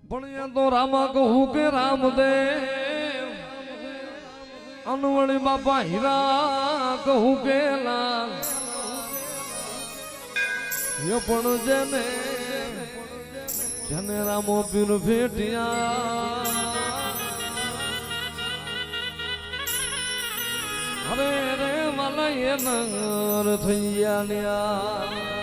પણ તો રામા કહું કે રામદેવ અનવળી બાપા હીરા કહું કે લાલ એ પણ જેને રામો પીર ભેટિયા અરે રે માલા એ નગર થઈ ગયા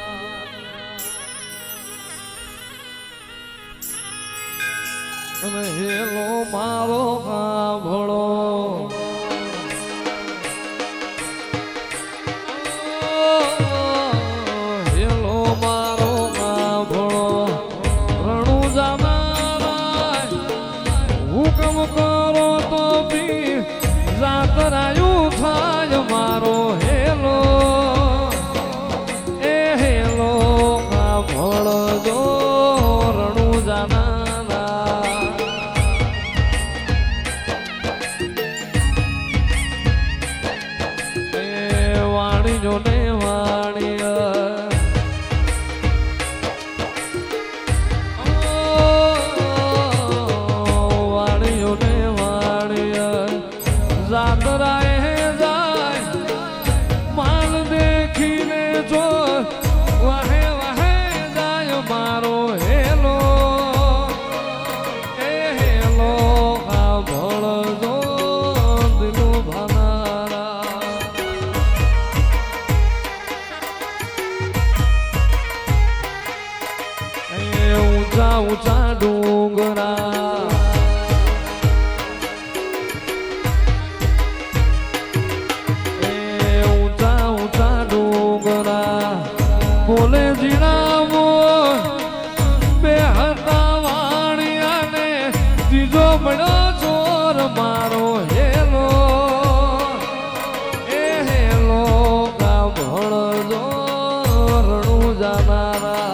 અને હેલો મારો કાભળો હેલો મારો કાભળો રણું જાનારા હુકમ કરો તો બી જાતરાયું થાય મારો હેલો એ હેલો કાભળજો રણું જાના ને વાણિયા વાણિયો ને વાણિયા જાતરાએ જાય માલ દેખીને જો વાહે વાહે જાય મારો હેલો એ હેલો આ ભળજો દિલું ભાનારા ઊંચા ઊંચા ડુંગરા ઊંચા ઊંચા ડુંગરા બોલે જીણાવો બે હતા વાણિયા ને ત્રીજો મળ્યો ચોર મારો હેલો એ હેલો કા ભણજો રણું જાનારા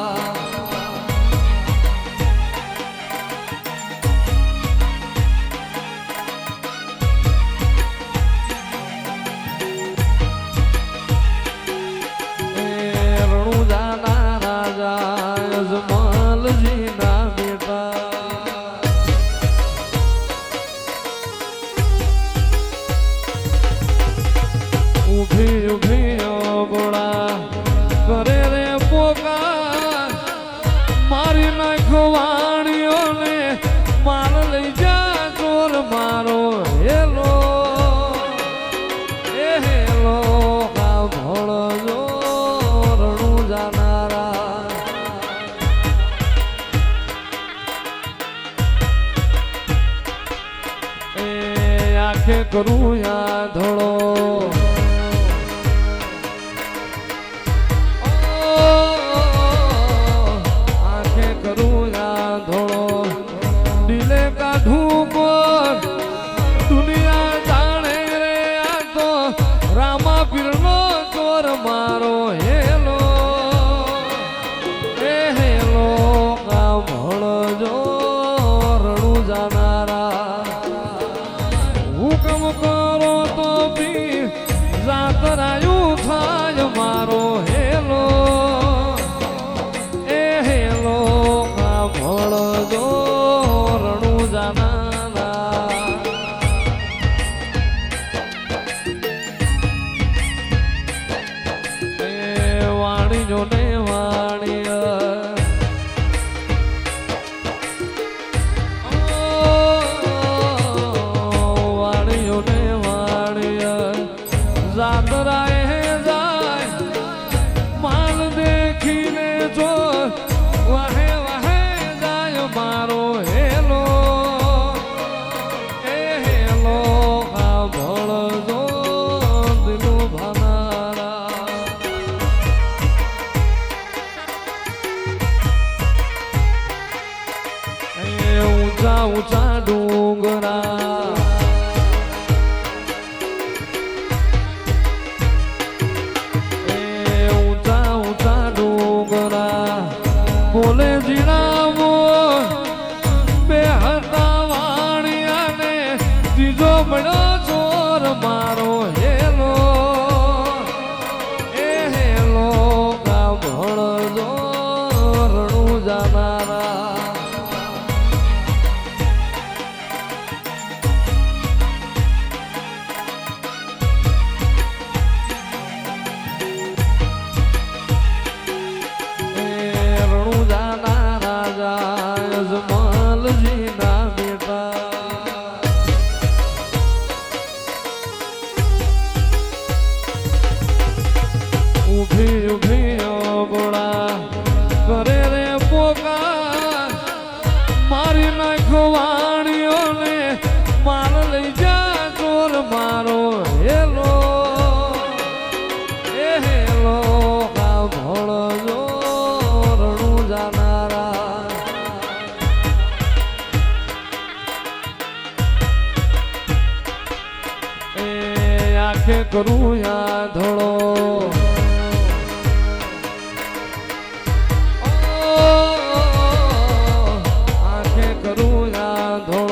ઉભી ઉભી ગોળા કરે રે પોકાર મારી નાખો વાણીઓને માર લઈ જા ચોર મારો હેલો એ હેલો કા ભળજો રણું જાનારા એ આંખે કરું યા ધડો દુનિયા જાણે રે આ તો રામા પીરનો ચોર મારો હેલો એ હેલો કા ભળજો રણું જાનારા હુકમ કરો તો બી જાતરાયું થાય મારો હેલો એ હેલો કા ભળજો રણું જાના વાણિયો ને વાણિયા વાણિયો ને વાણિયા જાતરાએ જાય માલ દેખીને જો વાહે વાહે જાય મારો હેલો એ હેલો આ ભળજો દિલું ભાનારા ઊંચા ઊંચા ડુંગરા ઊંચા ઊંચા ડુંગરા બોલે જીણાવો બે હતા વાણિયા ને ત્રીજો મળ્યો ચોર મારો હેલો એ હેલો કા ભળજો રણું જાનારા શીખવાણીઓને માર લઈ જા ચોર મારો હેલો એ હેલો કા ભણજો રણું જાનારા એ આંખે કરું યા ધડો આંખે કરું યા ધડો